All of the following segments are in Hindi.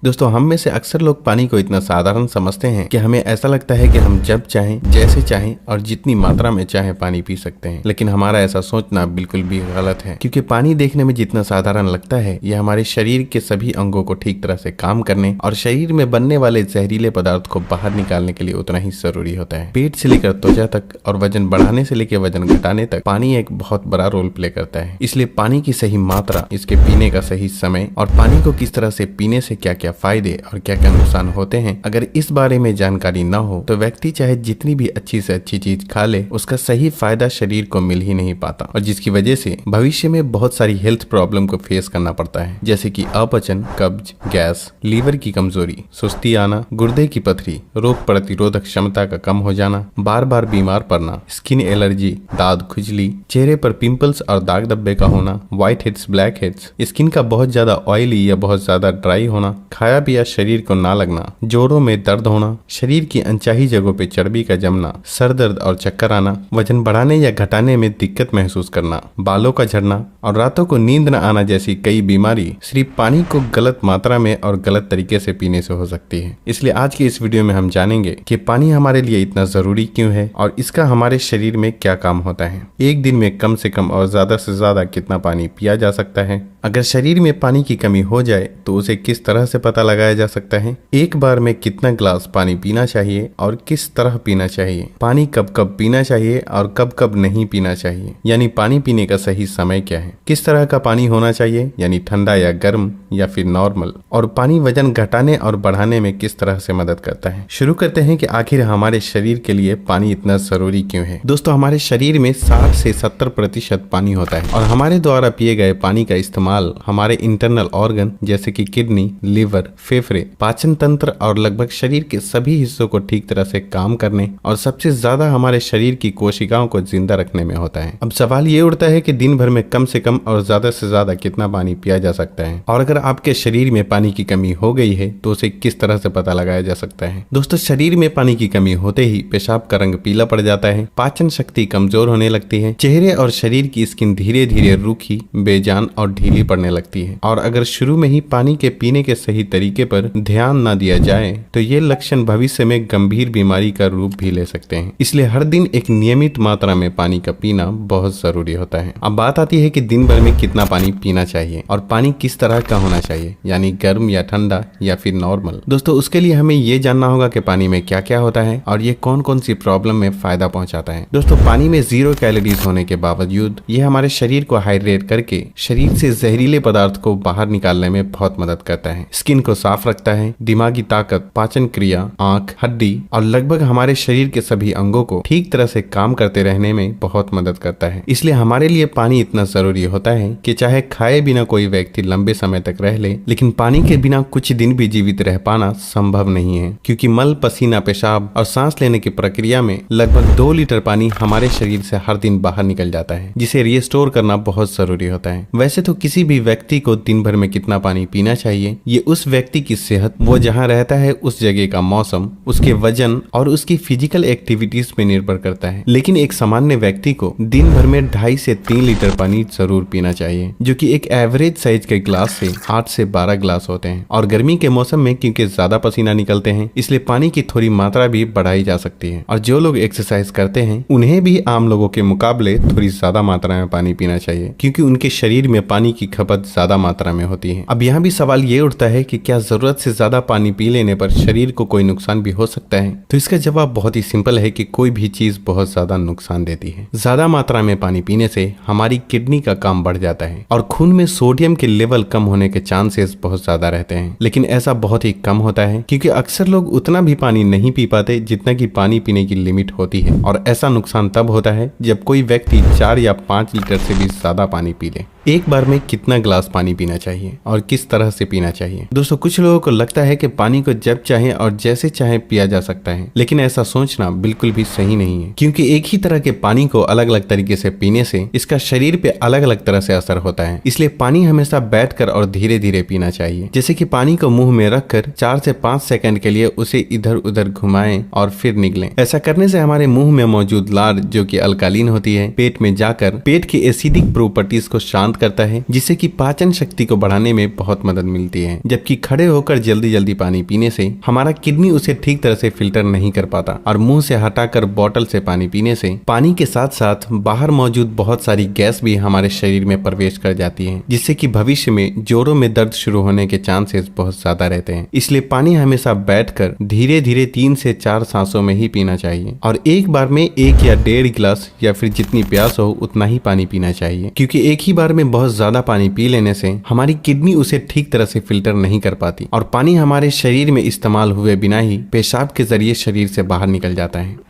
दोस्तों, हम में से अक्सर लोग पानी को इतना साधारण समझते हैं कि हमें ऐसा लगता है कि हम जब चाहें, जैसे चाहें और जितनी मात्रा में चाहें पानी पी सकते हैं। लेकिन हमारा ऐसा सोचना बिल्कुल भी गलत है, क्योंकि पानी देखने में जितना साधारण लगता है, यह हमारे शरीर के सभी अंगों को ठीक तरह से काम करने और शरीर में बनने वाले जहरीले पदार्थ को बाहर निकालने के लिए उतना ही जरूरी होता है। पेट से लेकर त्वचा तक और वजन बढ़ाने से लेकर वजन घटाने तक पानी एक बहुत बड़ा रोल प्ले करता है। इसलिए पानी की सही मात्रा, इसके पीने का सही समय और पानी को किस तरह से पीने से क्या क्या फायदे और क्या क्या नुकसान होते हैं, अगर इस बारे में जानकारी न हो तो व्यक्ति चाहे जितनी भी अच्छी से अच्छी चीज खा ले, उसका सही फायदा शरीर को मिल ही नहीं पाता, और जिसकी वजह से भविष्य में बहुत सारी हेल्थ प्रॉब्लम को फेस करना पड़ता है, जैसे कि अपचन, कब्ज, गैस, लीवर की कमजोरी, सुस्ती आना, गुर्दे की पथरी, रोग प्रतिरोधक क्षमता का कम हो जाना, बार बार बीमार पड़ना, स्किन एलर्जी, दांत खुजली, चेहरे पर पिंपल्स और दाग धब्बे का होना, white heads, black heads, skin का बहुत ज्यादा ऑयली या बहुत ज्यादा ड्राई होना, खाया पिया शरीर को ना लगना, जोड़ों में दर्द होना, शरीर की अनचाही जगहों पे चर्बी का जमना, सर दर्द और चक्कर आना, वजन बढ़ाने या घटाने में दिक्कत महसूस करना, बालों का झड़ना और रातों को नींद न आना जैसी कई बीमारी सिर्फ पानी को गलत मात्रा में और गलत तरीके से पीने से हो सकती है। इसलिए आज की इस वीडियो में हम जानेंगे कि पानी हमारे लिए इतना जरूरी क्यों है और इसका हमारे शरीर में क्या काम होता है। एक दिन में कम से कम और ज्यादा से ज्यादा कितना पानी पिया जा सकता है, अगर शरीर में पानी की कमी हो जाए तो उसे किस तरह से पता लगाया जा सकता है, एक बार में कितना ग्लास पानी पीना चाहिए और किस तरह पीना चाहिए, पानी कब कब पीना चाहिए और कब कब नहीं पीना चाहिए, यानी पानी पीने का सही समय क्या है, किस तरह का पानी होना चाहिए, यानी ठंडा या गर्म या फिर नॉर्मल, और पानी वजन घटाने और बढ़ाने में किस तरह से मदद करता है। शुरू करते हैं कि आखिर हमारे शरीर के लिए पानी इतना जरूरी क्यों है। दोस्तों, हमारे शरीर में 60 से 70% पानी होता है और हमारे द्वारा पिए गए पानी का इस्तेमाल हमारे इंटरनल ऑर्गन जैसे कि किडनी, लिवर, फेफड़े, पाचन तंत्र और लगभग शरीर के सभी हिस्सों को ठीक तरह से काम करने और सबसे ज्यादा हमारे शरीर की कोशिकाओं को जिंदा रखने में होता है। अब सवाल ये उठता है कि दिन भर में कम से कम और ज्यादा से ज्यादा कितना पानी पिया जा सकता है, और अगर आपके शरीर में पानी की कमी हो गई है तो उसे किस तरह से पता लगाया जा सकता है। दोस्तों, शरीर में पानी की कमी होते ही पेशाब का रंग पीला पड़ जाता है, पाचन शक्ति कमजोर होने लगती है, चेहरे और शरीर की स्किन धीरे धीरे रूखी, बेजान और ढीली पड़ने लगती है, और अगर शुरू में ही पानी के पीने के सही तरीके पर ध्यान न दिया जाए तो ये लक्षण भविष्य में गंभीर बीमारी का रूप भी ले सकते हैं। इसलिए हर दिन एक नियमित मात्रा में पानी का पीना बहुत जरूरी होता है। अब बात आती है कि दिन भर में कितना पानी पीना चाहिए और पानी किस तरह का होना चाहिए, यानी गर्म या ठंडा या फिर नॉर्मल। दोस्तों, उसके लिए हमें ये जानना होगा कि पानी में क्या क्या होता है और ये कौन कौन सी प्रॉब्लम में फायदा पहुंचाता है। दोस्तों, पानी में 0 कैलोरीज होने के बावजूद ये हमारे शरीर को हाइड्रेट करके शरीर से जहरीले पदार्थ को बाहर निकालने में बहुत मदद करता है, स्किन को साफ रखता है, दिमागी ताकत, पाचन क्रिया, आंख, हड्डी और लगभग हमारे शरीर के सभी अंगों को ठीक तरह से काम करते रहने में बहुत मदद करता है। इसलिए हमारे लिए पानी इतना जरूरी होता है कि चाहे खाए बिना कोई व्यक्ति लंबे समय तक रह ले, लेकिन पानी के बिना कुछ दिन भी जीवित रह पाना संभव नहीं है, क्योंकि मल, पसीना, पेशाब और सांस लेने की प्रक्रिया में लगभग 2 लीटर पानी हमारे शरीर से हर दिन बाहर निकल जाता है, जिसे रिस्टोर करना बहुत जरूरी होता है। वैसे तो किसी भी व्यक्ति को दिन भर में कितना पानी पीना चाहिए ये उस व्यक्ति की सेहत, वो जहाँ रहता है उस जगह का मौसम, उसके वजन और उसकी फिजिकल एक्टिविटीज पे निर्भर करता है। लेकिन एक सामान्य व्यक्ति को दिन भर में 2.5 से 3 लीटर पानी जरूर पीना चाहिए, जो कि एक एवरेज साइज के ग्लास से 8 से 12 ग्लास होते हैं। और गर्मी के मौसम में क्योंकि ज्यादा पसीना निकलते हैं, इसलिए पानी की थोड़ी मात्रा भी बढ़ाई जा सकती है। और जो लोग एक्सरसाइज करते हैं उन्हें भी आम लोगों के मुकाबले थोड़ी ज्यादा मात्रा में पानी पीना चाहिए, क्योंकि उनके शरीर में पानी की खपत ज्यादा मात्रा में होती है। अब यहाँ भी सवाल ये उठता है कि क्या जरूरत से ज्यादा पानी पी लेने पर शरीर को कोई नुकसान भी हो सकता है। तो इसका जवाब बहुत ही सिंपल है कि कोई भी चीज बहुत ज्यादा नुकसान देती है। ज्यादा मात्रा में पानी पीने से हमारी किडनी का काम बढ़ जाता है और खून में सोडियम के लेवल कम होने के चांसेस बहुत ज्यादा रहते हैं, लेकिन ऐसा बहुत ही कम होता है, क्योंकि अक्सर लोग उतना भी पानी नहीं पी पाते जितना कि पानी पीने की लिमिट होती है। और ऐसा नुकसान तब होता है जब कोई व्यक्ति 4 या 5 लीटर से भी ज्यादा पानी पी ले। एक बार में कितना ग्लास पानी पीना चाहिए और किस तरह से पीना चाहिए। दोस्तों, कुछ लोगों को लगता है कि पानी को जब चाहे और जैसे चाहे पिया जा सकता है, लेकिन ऐसा सोचना बिल्कुल भी सही नहीं है, क्योंकि एक ही तरह के पानी को अलग अलग तरीके से पीने से इसका शरीर पे अलग अलग तरह से असर होता है। इसलिए पानी हमेशा बैठकर और धीरे धीरे पीना चाहिए, जैसे कि पानी को मुंह में रखकर 4 से 5 सेकंड के लिए उसे इधर उधर घुमाएं और फिर निगलें। ऐसा करने से हमारे मुंह में मौजूद लार, जो कि अल्कालीन होती है, पेट में जाकर पेट की एसिडिक प्रॉपर्टीज को शांत शांत करता है, जिससे कि पाचन शक्ति को बढ़ाने में बहुत मदद मिलती है। जबकि खड़े होकर जल्दी जल्दी पानी पीने से हमारा किडनी उसे ठीक तरह से फिल्टर नहीं कर पाता और मुंह से हटाकर बोतल से पानी पीने से पानी के साथ साथ बाहर मौजूद बहुत सारी गैस भी हमारे शरीर में प्रवेश कर जाती है, जिससे कि भविष्य में जोड़ों में दर्द शुरू होने के चांसेस बहुत ज्यादा रहते हैं। इसलिए पानी हमेशा बैठकर धीरे धीरे 3 से 4 सांसों में ही पीना चाहिए और एक बार में 1 या 1.5 गिलास या फिर जितनी प्यास हो उतना ही पानी पीना चाहिए, क्योंकि एक ही बार में बहुत ज्यादा पानी पी लेने से हमारी किडनी उसे ठीक तरह से फिल्टर नहीं कर पाती और पानी हमारे शरीर में इस्तेमाल हुए बिना ही पेशाब के जरिए शरीर से बाहर निकल जाता है।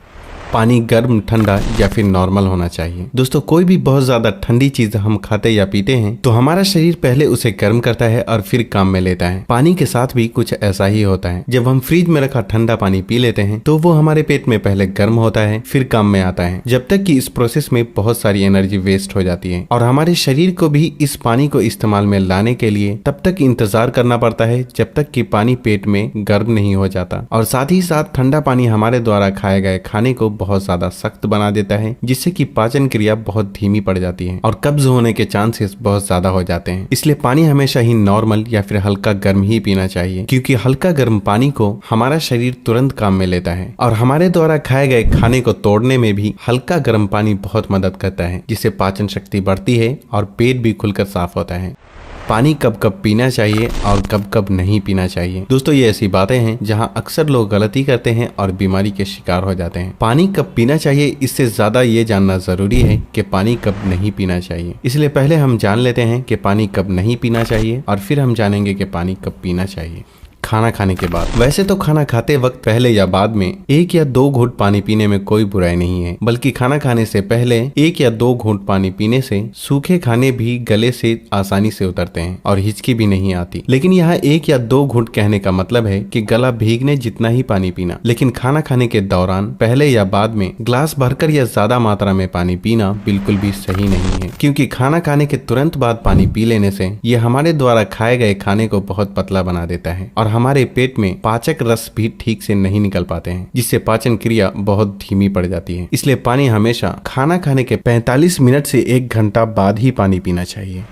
पानी गर्म, ठंडा या फिर नॉर्मल होना चाहिए। दोस्तों, कोई भी बहुत ज्यादा ठंडी चीज हम खाते या पीते हैं तो हमारा शरीर पहले उसे गर्म करता है और फिर काम में लेता है। पानी के साथ भी कुछ ऐसा ही होता है। जब हम फ्रिज में रखा ठंडा पानी पी लेते हैं तो वो हमारे पेट में पहले गर्म होता है, फिर काम में आता है, जब तक कि इस प्रोसेस में बहुत सारी एनर्जी वेस्ट हो जाती है और हमारे शरीर को भी इस पानी को इस्तेमाल में लाने के लिए तब तक इंतजार करना पड़ता है जब तक कि पानी पेट में गर्म नहीं हो जाता। और साथ ही साथ ठंडा पानी हमारे द्वारा खाए गए खाने को बहुत ज्यादा सख्त बना देता है, जिससे कि पाचन क्रिया बहुत धीमी पड़ जाती है और कब्ज होने के चांसेस बहुत ज्यादा हो जाते हैं। इसलिए पानी हमेशा ही नॉर्मल या फिर हल्का गर्म ही पीना चाहिए, क्योंकि हल्का गर्म पानी को हमारा शरीर तुरंत काम में लेता है और हमारे द्वारा खाए गए खाने को तोड़ने में भी हल्का गर्म पानी बहुत मदद करता है, जिससे पाचन शक्ति बढ़ती है और पेट भी खुलकर साफ होता है। पानी कब कब पीना चाहिए और कब कब नहीं पीना चाहिए। दोस्तों, ये ऐसी बातें हैं जहां अक्सर लोग गलती करते हैं और बीमारी के शिकार हो जाते हैं। पानी कब पीना चाहिए, इससे ज्यादा ये जानना जरूरी है कि पानी कब नहीं पीना चाहिए। इसलिए पहले हम जान लेते हैं कि पानी कब नहीं पीना चाहिए और फिर हम जानेंगे कि पानी कब पीना चाहिए। खाना खाने के बाद। वैसे तो खाना खाते वक्त पहले या बाद में 1 या 2 घूंट पानी पीने में कोई बुराई नहीं है, बल्कि खाना खाने से पहले 1 या 2 घूंट पानी पीने से सूखे खाने भी गले से आसानी से उतरते हैं और हिचकी भी नहीं आती। लेकिन यहाँ 1 या 2 घूंट कहने का मतलब है कि गला भीगने जितना ही पानी पीना। लेकिन खाना खाने के दौरान पहले या बाद में ग्लास भरकर या ज्यादा मात्रा में पानी पीना बिल्कुल भी सही नहीं है, क्योंकि खाना खाने के तुरंत बाद पानी पी लेने से ये हमारे द्वारा खाए गए खाने को बहुत पतला बना देता है और हमारे पेट में पाचक रस भी ठीक से नहीं निकल पाते हैं, जिससे पाचन क्रिया बहुत धीमी पड़ जाती है। इसलिए पानी हमेशा खाना खाने के 45 मिनट से 1 घंटा बाद ही पानी पीना चाहिए।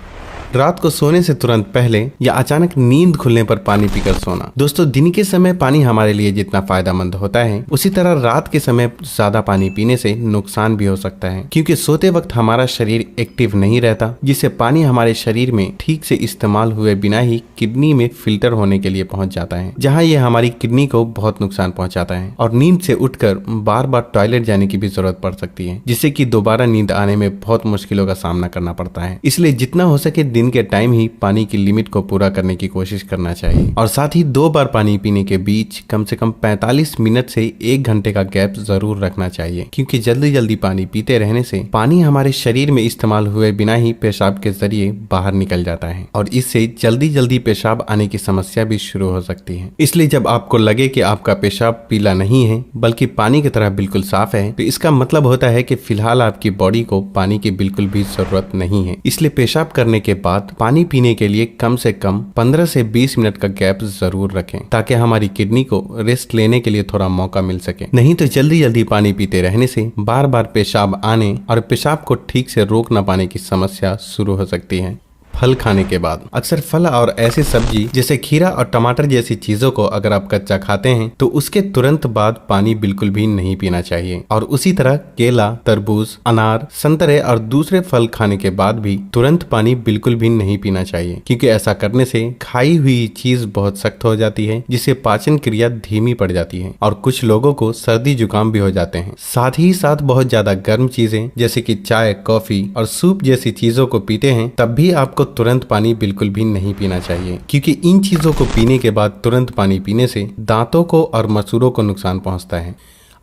रात को सोने से तुरंत पहले या अचानक नींद खुलने पर पानी पीकर सोना। दोस्तों, दिन के समय पानी हमारे लिए जितना फायदेमंद होता है, उसी तरह रात के समय ज्यादा पानी पीने से नुकसान भी हो सकता है, क्योंकि सोते वक्त हमारा शरीर एक्टिव नहीं रहता, जिससे पानी हमारे शरीर में ठीक से इस्तेमाल हुए बिना ही किडनी में फिल्टर होने के लिए पहुंच जाता है, जहां ये हमारी किडनी को बहुत नुकसान पहुंचाता है और नींद से उठकर बार बार टॉयलेट जाने की भी जरूरत पड़ सकती है, जिससे कि दोबारा नींद आने में बहुत मुश्किलों का सामना करना पड़ता है। इसलिए जितना हो सके दिन के टाइम ही पानी की लिमिट को पूरा करने की कोशिश करना चाहिए और साथ ही 2 बार पानी पीने के बीच कम से कम 45 मिनट से 1 घंटे का गैप जरूर रखना चाहिए, क्योंकि जल्दी जल्दी पानी पीते रहने से पानी हमारे शरीर में इस्तेमाल हुए बिना ही पेशाब के जरिए बाहर निकल जाता है और इससे जल्दी जल्दी पेशाब आने की समस्या भी शुरू हो सकती है। इसलिए जब आपको लगे कि आपका पेशाब पीला नहीं है बल्कि पानी की तरह बिल्कुल साफ है, तो इसका मतलब होता है कि फिलहाल आपकी बॉडी को पानी की बिल्कुल भी जरूरत नहीं है। इसलिए पेशाब करने के बाद पानी पीने के लिए कम से कम 15 से 20 मिनट का गैप जरूर रखें, ताकि हमारी किडनी को रेस्ट लेने के लिए थोड़ा मौका मिल सके। नहीं तो जल्दी जल्दी पानी पीते रहने से बार बार पेशाब आने और पेशाब को ठीक से रोक न पाने की समस्या शुरू हो सकती है। फल खाने के बाद। अक्सर फल और ऐसी सब्जी जैसे खीरा और टमाटर जैसी चीजों को अगर आप कच्चा खाते हैं तो उसके तुरंत बाद पानी बिल्कुल भी नहीं पीना चाहिए, और उसी तरह केला, तरबूज, अनार, संतरे और दूसरे फल खाने के बाद भी तुरंत पानी बिल्कुल भी नहीं पीना चाहिए, क्योंकि ऐसा करने से खाई हुई चीज बहुत सख्त हो जाती है, जिससे पाचन क्रिया धीमी पड़ जाती है और कुछ लोगों को सर्दी जुकाम भी हो जाते हैं। साथ ही साथ बहुत ज्यादा गर्म चीजें जैसे कि चाय, कॉफी और सूप जैसी चीजों को पीते हैं तब भी आपको तुरंत पानी बिल्कुल भी नहीं पीना चाहिए, क्योंकि इन चीजों को पीने के बाद तुरंत पानी पीने से दांतों को और मसूड़ों को नुकसान पहुंचता है।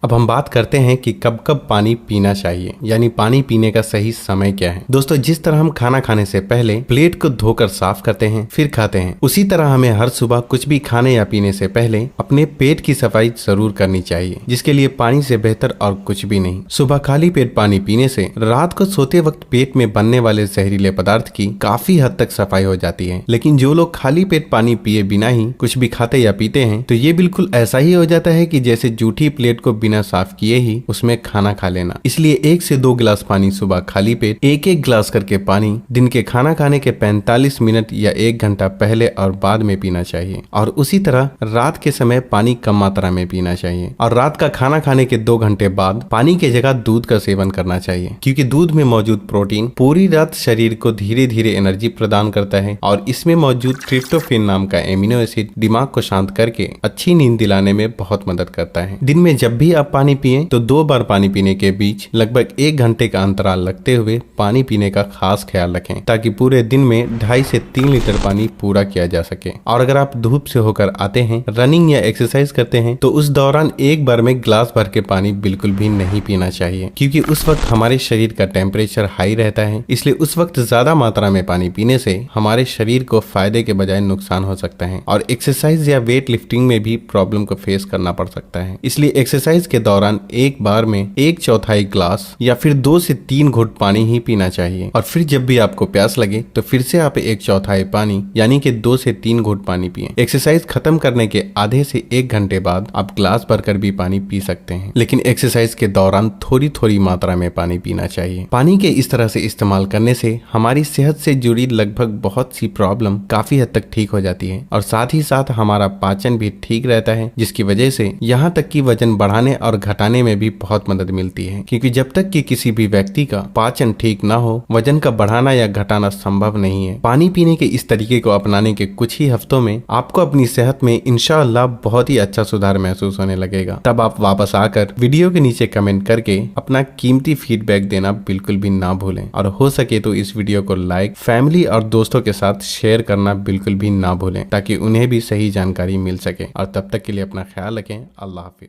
अब हम बात करते हैं कि कब कब पानी पीना चाहिए, यानी पानी पीने का सही समय क्या है। दोस्तों, जिस तरह हम खाना खाने से पहले प्लेट को धोकर साफ करते हैं फिर खाते हैं, उसी तरह हमें हर सुबह कुछ भी खाने या पीने से पहले अपने पेट की सफाई जरूर करनी चाहिए, जिसके लिए पानी से बेहतर और कुछ भी नहीं। सुबह खाली पेट पानी पीने से रात को सोते वक्त पेट में बनने वाले जहरीले पदार्थ की काफी हद तक सफाई हो जाती है। लेकिन जो लोग खाली पेट पानी पिए बिना ही कुछ भी खाते या पीते हैं तो ये बिल्कुल ऐसा ही हो जाता है कि जैसे जूठी प्लेट को बिना साफ किए ही उसमें खाना खा लेना। इसलिए 1 से 2 गिलास पानी सुबह खाली पेट, 1-1 गिलास करके पानी दिन के खाना खाने के 45 मिनट या 1 घंटा पहले और बाद में पीना चाहिए। और उसी तरह रात के समय पानी कम मात्रा में पीना चाहिए। और रात का खाना खाने के 2 घंटे बाद पानी की जगह दूध का सेवन करना चाहिए, क्योंकि दूध में मौजूद प्रोटीन पूरी रात शरीर को धीरे धीरे एनर्जी प्रदान करता है और इसमें मौजूद ट्रिप्टोफैन नाम का एमिनो एसिड दिमाग को शांत करके अच्छी नींद दिलाने में बहुत मदद करता है। दिन में जब भी आप पानी पिएं तो 2 बार पानी पीने के बीच लगभग 1 घंटे का अंतराल रखते हुए पानी पीने का खास ख्याल रखें, ताकि पूरे दिन में 2.5 से 3 लीटर पानी पूरा किया जा सके। और अगर आप धूप से होकर आते हैं, रनिंग या एक्सरसाइज करते हैं, तो उस दौरान एक बार में गिलास भर के पानी बिल्कुल भी नहीं पीना चाहिए, क्योंकि उस वक्त हमारे शरीर का टेम्परेचर हाई रहता है। इसलिए उस वक्त ज्यादा मात्रा में पानी पीने से हमारे शरीर को फायदे के बजाय नुकसान हो सकता है और एक्सरसाइज या वेट लिफ्टिंग में भी प्रॉब्लम को फेस करना पड़ सकता है। इसलिए एक्सरसाइज के दौरान एक बार में 1/4 गिलास या फिर 2 से 3 घुट पानी ही पीना चाहिए। और फिर जब भी आपको प्यास लगे तो फिर से आप 1/4 पानी यानी कि 2 से 3 घुट पानी पिएं। एक्सरसाइज खत्म करने के आधे से 1 घंटे बाद आप ग्लास भरकर भी पानी पी सकते हैं, लेकिन एक्सरसाइज के दौरान थोड़ी थोड़ी मात्रा में पानी पीना चाहिए। पानी के इस तरह से इस्तेमाल करने से हमारी सेहत से जुड़ी लगभग बहुत सी प्रॉब्लम काफी हद तक ठीक हो जाती है और साथ ही साथ हमारा पाचन भी ठीक रहता है, जिसकी वजह से यहाँ तक कि वजन बढ़ाने और घटाने में भी बहुत मदद मिलती है। क्योंकि जब तक कि किसी भी व्यक्ति का पाचन ठीक ना हो, वजन का बढ़ाना या घटाना संभव नहीं है। पानी पीने के इस तरीके को अपनाने के कुछ ही हफ्तों में आपको अपनी सेहत में इंशाअल्लाह बहुत ही अच्छा सुधार महसूस होने लगेगा। तब आप वापस आकर वीडियो के नीचे कमेंट करके अपना कीमती फीडबैक देना बिल्कुल भी ना भूलें और हो सके तो इस वीडियो को लाइक, फैमिली और दोस्तों के साथ शेयर करना बिल्कुल भी ना भूलें, ताकि उन्हें भी सही जानकारी मिल सके। और तब तक के लिए अपना ख्याल रखें। अल्लाह हाफिज।